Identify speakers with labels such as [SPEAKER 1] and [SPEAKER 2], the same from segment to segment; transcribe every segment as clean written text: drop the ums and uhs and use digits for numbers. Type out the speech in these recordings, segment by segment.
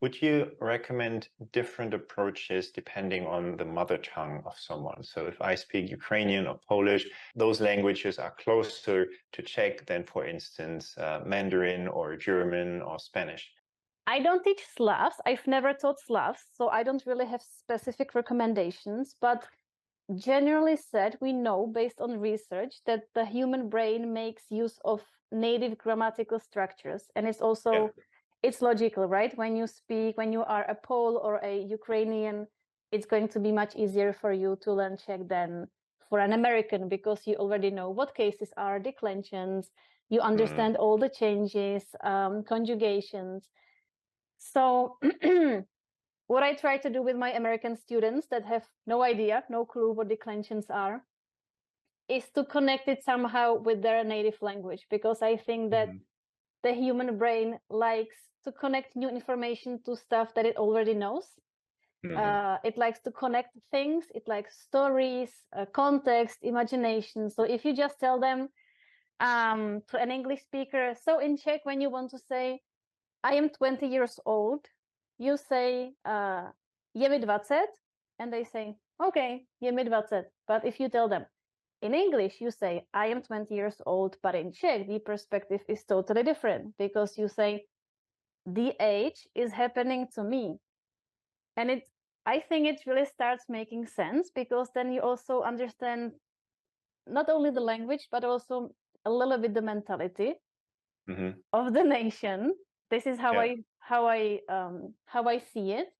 [SPEAKER 1] Would you recommend different approaches depending on the mother tongue of someone? So if I speak Ukrainian or Polish, those languages are closer to Czech than, for instance, Mandarin or German or Spanish.
[SPEAKER 2] I don't teach Slavs. I've never taught Slavs, so I don't really have specific recommendations. But generally said, we know based on research that the human brain makes use of native grammatical structures. And it's also, it's logical, right? When you speak, when you are a Pole or a Ukrainian, it's going to be much easier for you to learn Czech than for an American, because you already know what cases are declensions, you understand all the changes, conjugations. So what I try to do with my American students that have no idea, no clue what declensions are, is to connect it somehow with their native language, because I think that the human brain likes to connect new information to stuff that it already knows. It likes to connect things, it likes stories, context, imagination. So if you just tell them to an English speaker, so in Czech, when you want to say, I am 20 years old, you say, je mi 20, and they say, okay, je mi 20. But if you tell them in English, you say, I am 20 years old, but in Czech, the perspective is totally different, because you say, the age is happening to me. And I think it really starts making sense, because then you also understand not only the language, but also a little bit the mentality of the nation. This is how I see it,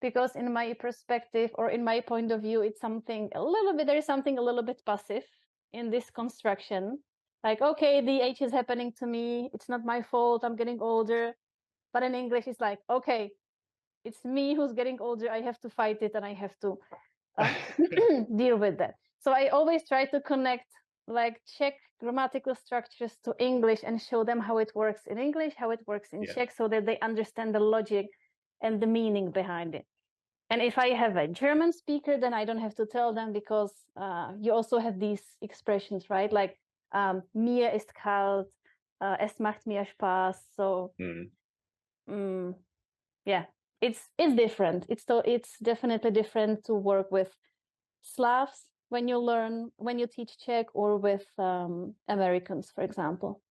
[SPEAKER 2] because in my perspective or in my point of view, it's something there is something a little bit passive in this construction. Like, okay, the age is happening to me. It's not my fault. I'm getting older. But in English, it's like, okay, it's me who's getting older. I have to fight it, and I have to deal with that. So I always try to connect like Czech grammatical structures to English and show them how it works in English, how it works in Czech, so that they understand the logic and the meaning behind it. And if I have a German speaker, then I don't have to tell them, because you also have these expressions, right? Like, mir ist kalt, es macht mir Spaß. So, yeah, it's different. It's definitely different to work with Slavs when you teach Czech, or with Americans, for example.